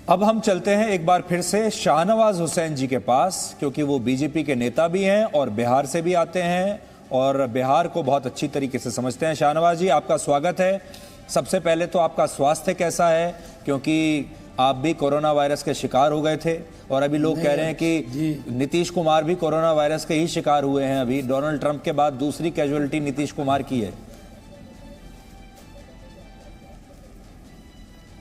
अब हम चलते हैं एक बार फिर से शाहनवाज हुसैन जी के पास, क्योंकि वो बीजेपी के नेता भी हैं और बिहार से भी आते हैं और बिहार को बहुत अच्छी तरीके से समझते हैं। शाहनवाज जी, आपका स्वागत है। सबसे पहले तो आपका स्वास्थ्य कैसा है, क्योंकि आप भी कोरोना वायरस के शिकार हो गए थे और अभी लोग कह रहे हैं कि नीतीश कुमार भी कोरोना वायरस के ही शिकार हुए हैं। अभी डोनाल्ड ट्रंप के बाद दूसरी कैजुअलिटी नीतीश कुमार की है।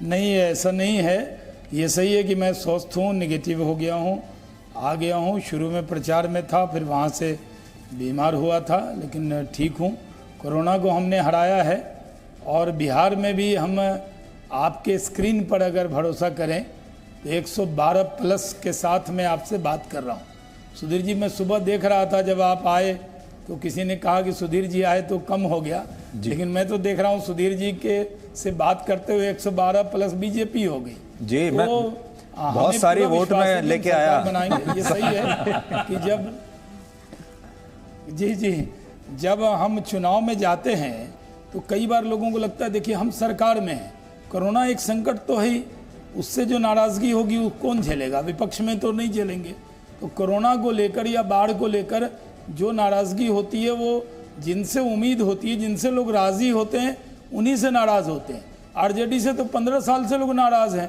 नहीं, ऐसा नहीं है। ये सही है कि मैं स्वस्थ हूँ, निगेटिव हो गया हूँ, आ गया हूँ। शुरू में प्रचार में था, फिर वहाँ से बीमार हुआ था, लेकिन ठीक हूँ। कोरोना को हमने हराया है और बिहार में भी हम आपके स्क्रीन पर अगर भरोसा करें तो 112 प्लस के साथ मैं आपसे बात कर रहा हूँ। सुधीर जी, मैं सुबह देख रहा था जब आप आए तो किसी ने कहा कि सुधीर जी आए तो कम हो गया, लेकिन मैं तो देख रहा हूँ सुधीर जी के से बात करते हुए 112 प्लस बीजेपी हो गई जी। तो मैं बहुत सारी वोट में लेके आया बनाएंगे। ये सही है कि जब हम चुनाव में जाते हैं तो कई बार लोगों को लगता है, देखिए हम सरकार में हैं, कोरोना एक संकट तो है ही, उससे जो नाराजगी होगी वो कौन झेलेगा? विपक्ष में तो नहीं झेलेंगे। तो कोरोना को लेकर या बाढ़ को लेकर जो नाराजगी होती है वो जिनसे उम्मीद होती है, जिनसे लोग राजी होते हैं, उन्हीं से नाराज होते हैं। आरजेडी से तो 15 साल से लोग नाराज हैं,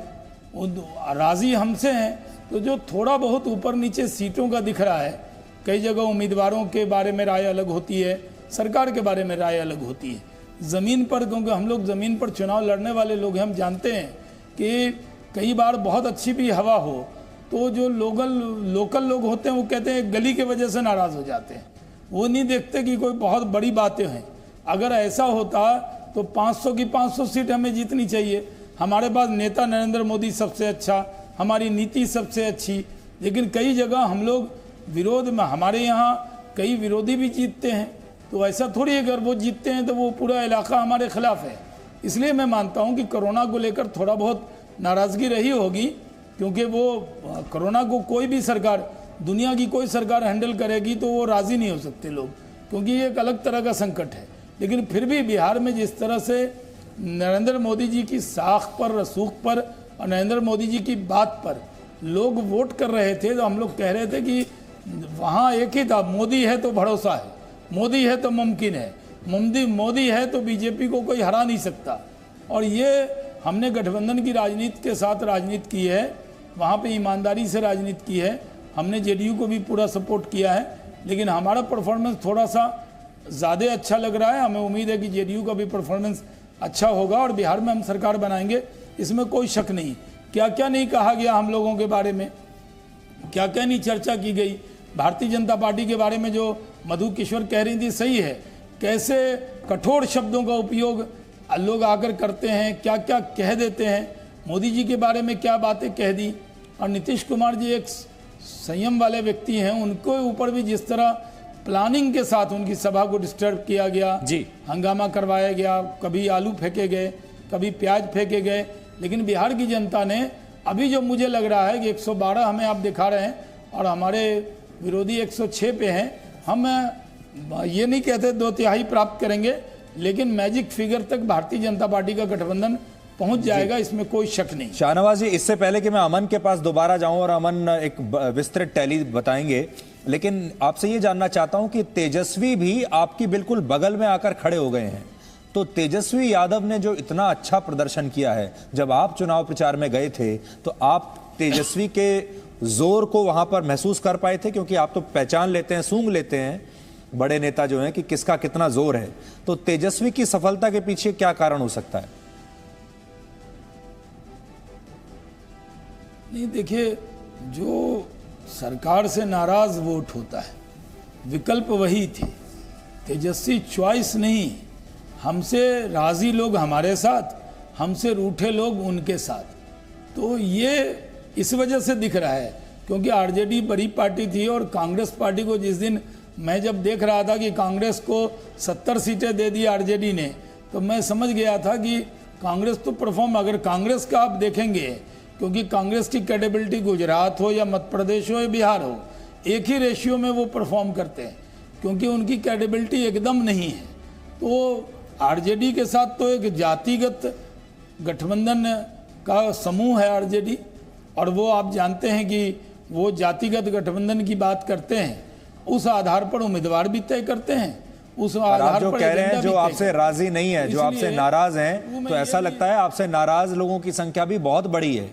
राजी हमसे हैं। तो जो थोड़ा बहुत ऊपर नीचे सीटों का दिख रहा है, कई जगह उम्मीदवारों के बारे में राय अलग होती है, सरकार के बारे में राय अलग होती है। ज़मीन पर, क्योंकि हम लोग ज़मीन पर चुनाव लड़ने वाले लोग हैं, हम जानते हैं कि कई बार बहुत अच्छी भी हवा हो तो जो लोकल लोग होते हैं वो कहते हैं गली के वजह से नाराज़ हो जाते हैं। वो नहीं देखते कि कोई बहुत बड़ी बातें हैं। अगर ऐसा होता तो 500 की 500 सीट हमें जीतनी चाहिए। हमारे पास नेता नरेंद्र मोदी सबसे अच्छा, हमारी नीति सबसे अच्छी, लेकिन कई जगह हम लोग विरोध में, हमारे यहाँ कई विरोधी भी जीतते हैं। तो ऐसा थोड़ी, अगर वो जीतते हैं तो वो पूरा इलाका हमारे खिलाफ है। इसलिए मैं मानता हूँ कि कोरोना को लेकर थोड़ा बहुत नाराज़गी रही होगी, क्योंकि वो कोरोना को कोई भी सरकार, दुनिया की कोई सरकार हैंडल करेगी तो वो राज़ी नहीं हो सकते लोग, क्योंकि ये एक अलग तरह का संकट है। लेकिन फिर भी बिहार में जिस तरह से नरेंद्र मोदी जी की साख पर, रसूख पर और नरेंद्र मोदी जी की बात पर लोग वोट कर रहे थे, तो हम लोग कह रहे थे कि वहाँ एक ही था, मोदी है तो भरोसा है, मोदी है तो मुमकिन है, मोदी है तो बीजेपी को कोई हरा नहीं सकता। और ये हमने गठबंधन की राजनीति के साथ राजनीति की है, वहाँ पे ईमानदारी से राजनीति की है। हमने जेडीयू को भी पूरा सपोर्ट किया है, लेकिन हमारा परफॉर्मेंस थोड़ा सा ज़्यादा अच्छा लग रहा है। हमें उम्मीद है कि जेडीयू का भी परफॉर्मेंस अच्छा होगा और बिहार में हम सरकार बनाएंगे, इसमें कोई शक नहीं। क्या क्या नहीं कहा गया हम लोगों के बारे में, क्या क्या नहीं चर्चा की गई। भारतीय जनता पार्टी के बारे में जो मधु किशोर कह रही थी, सही है, कैसे कठोर शब्दों का उपयोग लोग आकर करते हैं, क्या क्या कह देते हैं। मोदी जी के बारे में क्या बातें कह दी। और नीतीश कुमार जी एक संयम वाले व्यक्ति हैं, उनको ऊपर भी जिस तरह प्लानिंग के साथ उनकी सभा को डिस्टर्ब किया गया जी, हंगामा करवाया गया, कभी आलू फेंके गए, कभी प्याज फेंके गए। लेकिन बिहार की जनता ने अभी जो मुझे लग रहा है कि 112 हमें आप दिखा रहे हैं और हमारे विरोधी 106 पे हैं, हम ये नहीं कहते 2/3 प्राप्त करेंगे, लेकिन मैजिक फिगर तक भारतीय जनता पार्टी का गठबंधन पहुंच जाएगा, इसमें कोई शक नहीं। शाहनवाज जी, इससे पहले कि मैं अमन के पास दोबारा जाऊं और अमन एक विस्तृत टैली बताएंगे, लेकिन आपसे ये जानना चाहता हूं कि तेजस्वी भी आपकी बिल्कुल बगल में आकर खड़े हो गए हैं। तो तेजस्वी यादव ने जो इतना अच्छा प्रदर्शन किया है, जब आप चुनाव प्रचार में गए थे तो आप तेजस्वी के जोर को वहां पर महसूस कर पाए थे? क्योंकि आप तो पहचान लेते हैं, सूंघ लेते हैं बड़े नेता जो हैं कि किसका कितना जोर है। तो तेजस्वी की सफलता के पीछे क्या कारण हो सकता है? नहीं, देखिए, जो सरकार से नाराज वोट होता है, विकल्प वही थे। तेजस्वी चॉइस नहीं, हमसे राजी लोग हमारे साथ, हमसे रूठे लोग उनके साथ। तो ये इस वजह से दिख रहा है, क्योंकि आरजेडी बड़ी पार्टी थी और कांग्रेस पार्टी को जिस दिन मैं जब देख रहा था कि कांग्रेस को 70 सीटें दे दी आरजेडी ने, तो मैं समझ गया था कि कांग्रेस तो परफॉर्म, अगर कांग्रेस का आप देखेंगे, क्योंकि कांग्रेस की क्रेडिबिलिटी गुजरात हो या मध्य प्रदेश हो या बिहार हो, एक ही रेशियो में वो परफॉर्म करते हैं, क्योंकि उनकी क्रेडिबिलिटी एकदम नहीं है। तो आरजेडी के साथ तो एक जातिगत गठबंधन का समूह है आरजेडी, और वो आप जानते हैं कि वो जातिगत गठबंधन की बात करते हैं, उस आधार पर उम्मीदवार भी तय करते हैं, उस आप आधार जो पर कह रहे हैं एजेंडा जो भी तय आपसे राजी नहीं है, जो आपसे इसलिए नाराज वो हैं, मैं तो ऐसा ये लगता है आपसे नाराज लोगों की संख्या भी बहुत बड़ी है।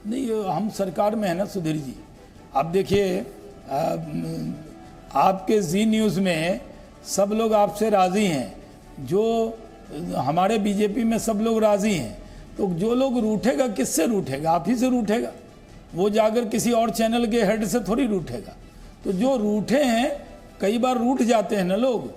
नहीं, हम सरकार में है ना सुधीर जी। आप देखिए, आपके जी न्यूज़ में सब लोग आपसे राजी हैं, जो हमारे बीजेपी में सब लोग राजी हैं, तो जो लोग रूठेगा किससे रूठेगा? आप ही से रूठेगा। वो जाकर किसी और चैनल के हेड से थोड़ी रूठेगा। तो जो रूठे हैं, कई बार रूठ जाते हैं ना लोग,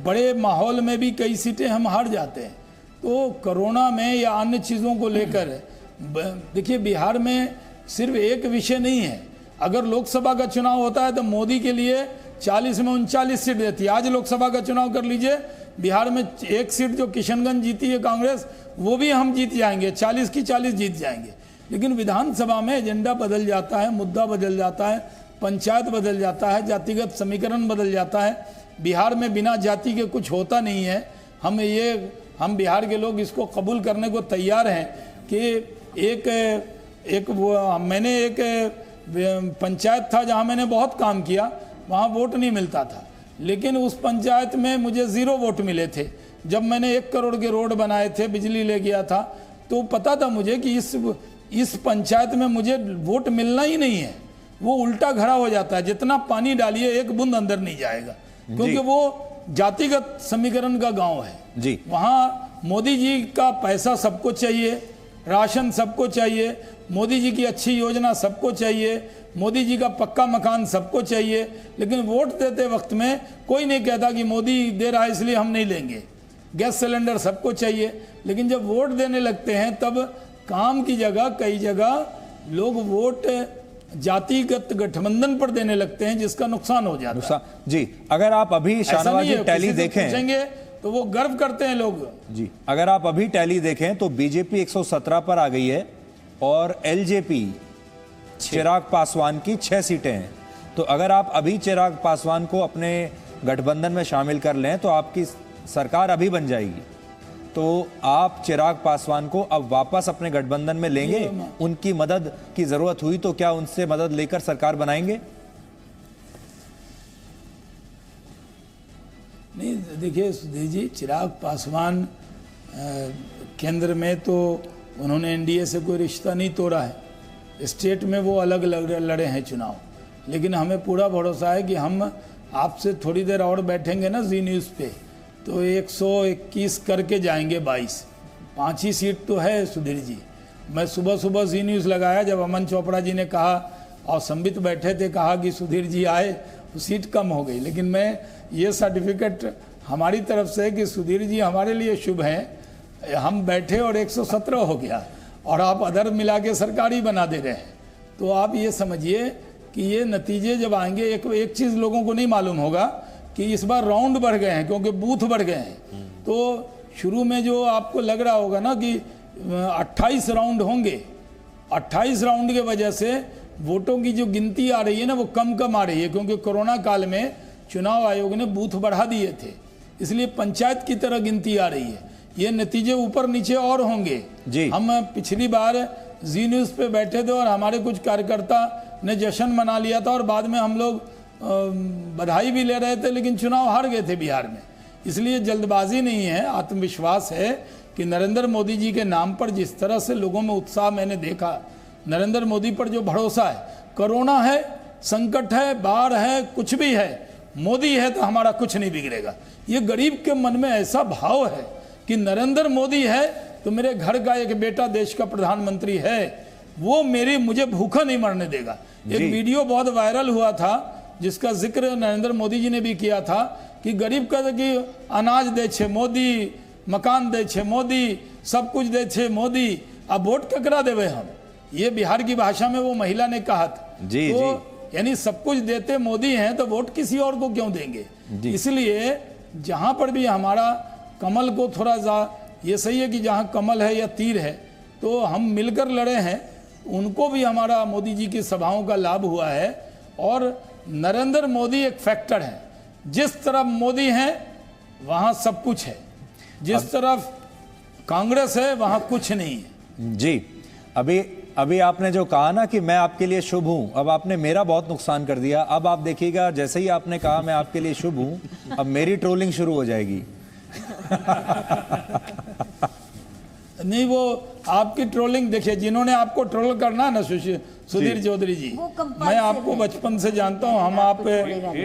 बड़े माहौल में भी कई सीटें हम हार जाते हैं। तो कोरोना में या अन्य चीज़ों को लेकर देखिए, बिहार में सिर्फ एक विषय नहीं है। अगर लोकसभा का चुनाव होता है तो मोदी के लिए 40 में 39 सीट देती है। आज लोकसभा का चुनाव कर लीजिए, बिहार में एक सीट जो किशनगंज जीती है कांग्रेस, वो भी हम जीत जाएंगे, 40 की 40 जीत जाएंगे। लेकिन विधानसभा में एजेंडा बदल जाता है, मुद्दा बदल जाता है, पंचायत बदल जाता है, जातिगत समीकरण बदल जाता है। बिहार में बिना जाति के कुछ होता नहीं है। हम बिहार के लोग इसको कबूल करने को तैयार हैं कि मैंने एक पंचायत था जहां मैंने बहुत काम किया, वहां वोट नहीं मिलता था, लेकिन उस पंचायत में मुझे 0 वोट मिले थे। जब मैंने 1 करोड़ के रोड बनाए थे, बिजली ले गया था, तो पता था मुझे कि इस पंचायत में मुझे वोट मिलना ही नहीं है। वो उल्टा खड़ा हो जाता है, जितना पानी डालिए एक बूंद अंदर नहीं जाएगा, क्योंकि वो जातिगत समीकरण का गांव है जी। वहाँ मोदी जी का पैसा सबको चाहिए, राशन सबको चाहिए, मोदी जी की अच्छी योजना सबको चाहिए, मोदी जी का पक्का मकान सबको चाहिए। लेकिन वोट देते वक्त में कोई नहीं कहता कि मोदी दे रहा है इसलिए हम नहीं लेंगे। गैस सिलेंडर सबको चाहिए, लेकिन जब वोट देने लगते हैं तब काम की जगह कई जगह लोग वोट जातिगत गठबंधन पर देने लगते हैं, जिसका नुकसान हो जाता है। जी, अगर आप अभी शाहनवाज जी टैली देखें तो वो गर्व करते हैं लोग। जी, अगर आप अभी टैली देखें तो बीजेपी 117 पर आ गई है और एलजेपी चिराग पासवान की 6 सीटें हैं। तो अगर आप अभी चिराग पासवान को अपने गठबंधन में शामिल कर लें तो आपकी सरकार अभी बन जाएगी। तो आप चिराग पासवान को अब वापस अपने गठबंधन में लेंगे? उनकी मदद की जरूरत हुई तो क्या उनसे मदद लेकर सरकार बनाएंगे? नहीं, देखिए सुधीर जी, चिराग पासवान केंद्र में तो उन्होंने एनडीए से कोई रिश्ता नहीं तोड़ा है। स्टेट में वो अलग लड़े हैं चुनाव, लेकिन हमें पूरा भरोसा है कि हम आपसे थोड़ी देर और बैठेंगे ना जी न्यूज़ पे, तो 121 करके जाएंगे 22। 5 ही सीट तो है सुधीर जी। मैं सुबह सुबह जी न्यूज़ लगाया जब अमन चोपड़ा जी ने कहा और संबित बैठे थे, कहा कि सुधीर जी आए तो सीट कम हो गई, लेकिन मैं ये सर्टिफिकेट हमारी तरफ से कि सुधीर जी हमारे लिए शुभ हैं। हम बैठे और 117 हो गया और आप अदर मिला के सरकारी बना दे रहे हैं। तो आप ये समझिए कि ये नतीजे जब आएंगे, एक चीज़ लोगों को नहीं मालूम होगा कि इस बार राउंड बढ़ गए हैं, क्योंकि बूथ बढ़ गए हैं। तो शुरू में जो आपको लग रहा होगा ना कि 28 राउंड होंगे, 28 राउंड के वजह से वोटों की जो गिनती आ रही है ना वो कम आ रही है, क्योंकि कोरोना काल में चुनाव आयोग ने बूथ बढ़ा दिए थे, इसलिए पंचायत की तरह गिनती आ रही है। ये नतीजे ऊपर नीचे और होंगे जी। हम पिछली बार जी न्यूज़ पे बैठे थे और हमारे कुछ कार्यकर्ता ने जश्न मना लिया था और बाद में हम लोग बधाई भी ले रहे थे, लेकिन चुनाव हार गए थे बिहार में। इसलिए जल्दबाजी नहीं है, आत्मविश्वास है कि नरेंद्र मोदी जी के नाम पर जिस तरह से लोगों में उत्साह मैंने देखा, नरेंद्र मोदी पर जो भरोसा है, कोरोना है, संकट है, बाढ़ है, कुछ भी है, मोदी है तो हमारा कुछ नहीं बिगड़ेगा। ये गरीब के मन में ऐसा भाव है कि नरेंद्र मोदी है तो मेरे घर का एक बेटा देश का प्रधानमंत्री है, वो मुझे भूखा नहीं मरने देगा। एक वीडियो बहुत वायरल हुआ था जिसका जिक्र नरेंद्र मोदी जी ने भी किया था कि गरीब का कि अनाज दे छे मोदी, मकान दे छे मोदी, सब कुछ दे छे मोदी, अब वोट ककरा देवे हम। ये बिहार की भाषा में वो महिला ने कहा था। जी, तो जी। यानी सब कुछ देते मोदी हैं तो वोट किसी और को क्यों देंगे। इसलिए जहां पर भी हमारा कमल को थोड़ा ये सही है कि जहां कमल है या तीर है तो हम मिलकर लड़े हैं, उनको भी हमारा मोदी जी की सभाओं का लाभ हुआ है। और नरेंद्र मोदी एक फैक्टर है, जिस तरफ मोदी हैं वहां सब कुछ है, जिस तरफ कांग्रेस है वहां कुछ नहीं है। जी, अभी आपने जो कहा ना कि मैं आपके लिए शुभ हूं, अब आपने मेरा बहुत नुकसान कर दिया। अब आप देखिएगा, जैसे ही आपने कहा मैं आपके लिए शुभ हूं, अब मेरी ट्रोलिंग शुरू हो जाएगी। नहीं, वो आपकी ट्रोलिंग देखिए, जिन्होंने आपको ट्रोल करना है ना सुधीर चौधरी जी, मैं आपको बचपन से जानता हूं, हम आप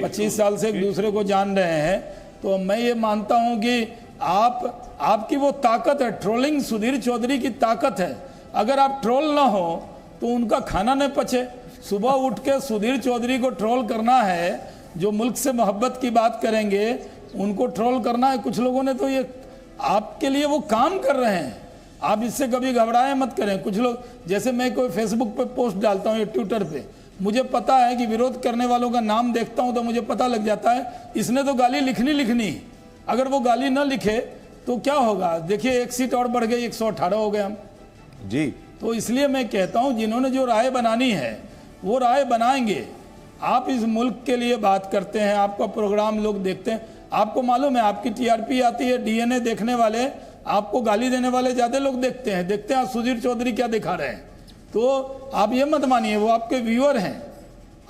25 साल से एक दूसरे को जान रहे हैं, तो मैं ये मानता हूं कि आपकी वो ताकत है, ट्रोलिंग सुधीर चौधरी की ताकत है। अगर आप ट्रोल ना हो तो उनका खाना न पचे। सुबह उठ के सुधीर चौधरी को ट्रोल करना है, जो मुल्क से मोहब्बत की बात करेंगे उनको ट्रोल करना है। कुछ लोगों ने तो ये आपके लिए वो काम कर रहे हैं, आप इससे कभी घबराए मत करें। कुछ लोग, जैसे मैं कोई फेसबुक पे पोस्ट डालता हूँ या ट्विटर पे, मुझे पता है कि विरोध करने वालों का नाम देखता हूं तो मुझे पता लग जाता है इसने तो गाली लिखनी। अगर वो गाली ना लिखे तो क्या होगा, देखिए 1 सीट और बढ़ गई, 118 हो गए हम जी। तो इसलिए मैं कहता हूं जिन्होंने जो राय बनानी है वो राय बनाएंगे। आप इस मुल्क के लिए बात करते हैं, आपका प्रोग्राम लोग देखते हैं, आपको मालूम है आपकी टीआरपी आती है, डीएनए देखने वाले, आपको गाली देने वाले ज्यादा लोग देखते हैं आप सुधीर चौधरी क्या दिखा रहे हैं। तो आप ये मत मानिए, वो आपके व्यूअर हैं।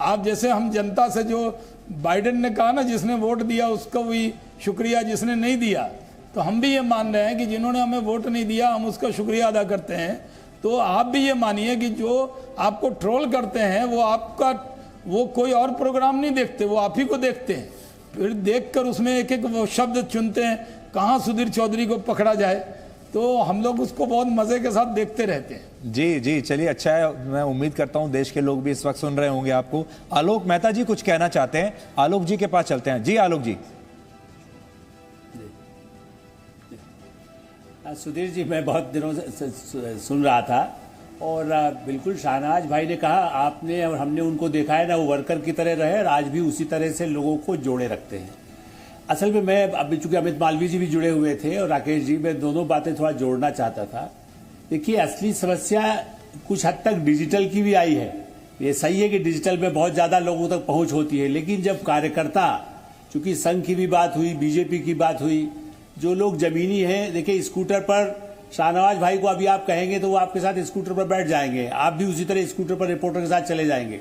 आप जैसे हम जनता से, जो बाइडेन ने कहा ना, जिसने वोट दिया उसका भी शुक्रिया, जिसने नहीं दिया, तो हम भी ये मान रहे हैं कि जिन्होंने हमें वोट नहीं दिया हम उसका शुक्रिया अदा करते हैं। तो आप भी ये मानिए कि जो आपको ट्रोल करते हैं वो कोई और प्रोग्राम नहीं देखते, वो आप ही को देखते हैं। फिर देखकर उसमें एक एक वो शब्द चुनते हैं, कहाँ सुधीर चौधरी को पकड़ा जाए, तो हम लोग उसको बहुत मजे के साथ देखते रहते हैं। जी, चलिए, अच्छा है। मैं उम्मीद करता हूं देश के लोग भी इस वक्त सुन रहे होंगे आपको। आलोक मेहता जी कुछ कहना चाहते हैं, आलोक जी के पास चलते हैं। जी आलोक जी। सुधीर जी, मैं बहुत दिनों से सुन रहा था और बिल्कुल शाहनवाज भाई ने कहा, आपने और हमने उनको देखा है ना, वो वर्कर की तरह रहे और आज भी उसी तरह से लोगों को जोड़े रखते हैं। असल में मैं, अब चूंकि अमित मालवीय जी भी जुड़े हुए थे और राकेश जी, मैं दोनों बातें थोड़ा जोड़ना चाहता था। देखिए, असली समस्या कुछ हद तक डिजिटल की भी आई है। ये सही है कि डिजिटल में बहुत ज्यादा लोगों तक पहुंच होती है, लेकिन जब कार्यकर्ता, चूंकि संघ की भी बात हुई, बीजेपी की बात हुई, जो लोग जमीनी हैं, देखिए स्कूटर पर शाहनवाज भाई को अभी आप कहेंगे तो वो आपके साथ स्कूटर पर बैठ जाएंगे, आप भी उसी तरह स्कूटर पर रिपोर्टर के साथ चले जाएंगे।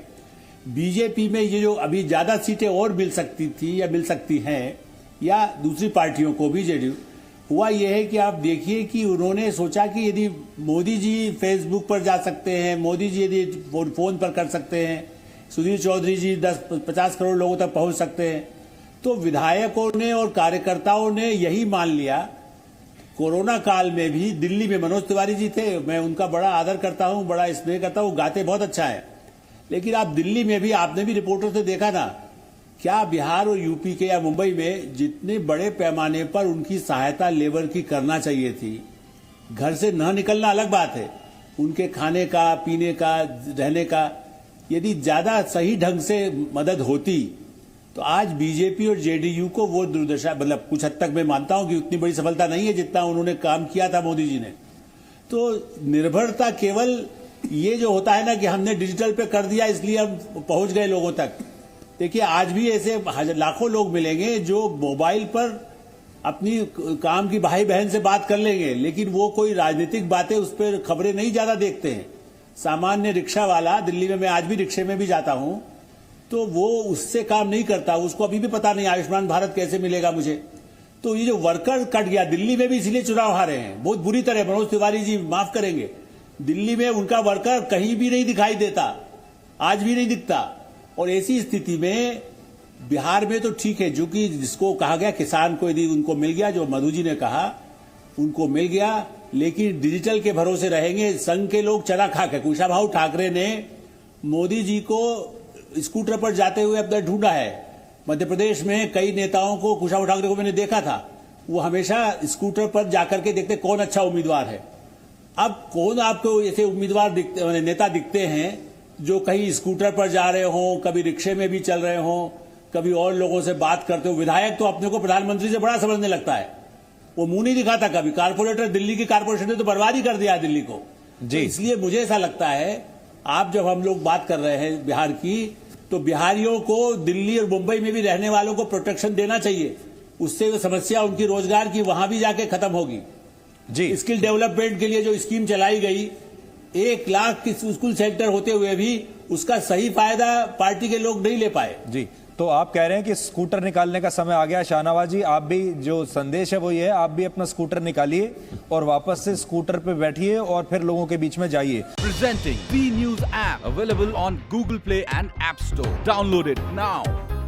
बीजेपी में ये जो अभी ज्यादा सीटें और मिल सकती थी या मिल सकती हैं, या दूसरी पार्टियों को भी, जेडीयू, हुआ यह है कि आप देखिए कि उन्होंने सोचा कि यदि मोदी जी फेसबुक पर जा सकते हैं, मोदी जी यदि फोन पर कर सकते हैं, सुधीर चौधरी जी 10-50 करोड़ लोगों तक पहुंच सकते हैं, तो विधायकों ने और कार्यकर्ताओं ने यही मान लिया। कोरोना काल में भी दिल्ली में मनोज तिवारी जी थे, मैं उनका बड़ा आदर करता हूं, बड़ा स्नेह करता हूं, गाते बहुत अच्छा है, लेकिन आप दिल्ली में भी, आपने भी रिपोर्टर से देखा ना, क्या बिहार और यूपी के या मुंबई में जितने बड़े पैमाने पर उनकी सहायता लेबर की करना चाहिए थी, घर से न निकलना अलग बात है, उनके खाने का, पीने का, रहने का, यदि ज्यादा सही ढंग से मदद होती तो आज बीजेपी और जेडीयू को वो दुर्दशा, मतलब कुछ हद तक मैं मानता हूं कि उतनी बड़ी सफलता नहीं है जितना उन्होंने काम किया था मोदी जी ने। तो निर्भरता केवल ये जो होता है ना कि हमने डिजिटल पे कर दिया इसलिए हम पहुंच गए लोगों तक। देखिए, आज भी ऐसे लाखों लोग मिलेंगे जो मोबाइल पर अपनी काम की भाई बहन से बात कर लेंगे, लेकिन वो कोई राजनीतिक बातें, उस पर खबरें नहीं ज्यादा देखते हैं। सामान्य रिक्शा वाला, दिल्ली में मैं आज भी रिक्शे में भी जाता हूं, तो वो उससे काम नहीं करता, उसको अभी भी पता नहीं आयुष्मान भारत कैसे मिलेगा मुझे। तो ये जो वर्कर कट गया, दिल्ली में भी इसलिए चुनाव हारे हैं बहुत बुरी तरह, मनोज तिवारी जी माफ करेंगे, दिल्ली में उनका वर्कर कहीं भी नहीं दिखाई देता, आज भी नहीं दिखता। और ऐसी स्थिति में बिहार में तो ठीक है, जो कि जिसको कहा गया किसान को यदि उनको मिल गया, जो मधु जी ने कहा उनको मिल गया, लेकिन डिजिटल के भरोसे रहेंगे। संघ के लोग चना खा के, कुशाभाऊ ठाकरे ने मोदी जी को स्कूटर पर जाते हुए अपना ढूंढा है। मध्य प्रदेश में कई नेताओं को, कुशाभाऊ ठाकरे को मैंने देखा था, वो हमेशा स्कूटर पर जाकर के देखते कौन अच्छा उम्मीदवार है। अब कौन आपको ऐसे उम्मीदवार दिखते, नेता दिखते हैं जो कहीं स्कूटर पर जा रहे हों, कभी रिक्शे में भी चल रहे हों, कभी और लोगों से बात करते हो। विधायक तो अपने को प्रधानमंत्री से बड़ा समझने लगता है, वो मुंह नहीं दिखाता कभी। कारपोरेटर, दिल्ली की कारपोरेशन ने तो बर्बाद ही कर दिया है दिल्ली को जी। तो इसलिए मुझे ऐसा लगता है, आप जब हम लोग बात कर रहे हैं बिहार की, तो बिहारियों को दिल्ली और मुंबई में भी रहने वालों को प्रोटेक्शन देना चाहिए, उससे समस्या उनकी रोजगार की वहां भी जाके खत्म होगी। जी। स्किल डेवलपमेंट के लिए जो स्कीम चलाई गई, 1 लाख के स्कूल सेंटर होते हुए भी उसका सही फायदा पार्टी के लोग नहीं ले पाए। जी, तो आप कह रहे हैं कि स्कूटर निकालने का समय आ गया। शाहनवाज जी, आप भी, जो संदेश है वो ये है, आप भी अपना स्कूटर निकालिए और वापस से स्कूटर पे बैठिए और फिर लोगों के बीच में जाइए। Presenting V News app available on Google Play and App Store. Download it now.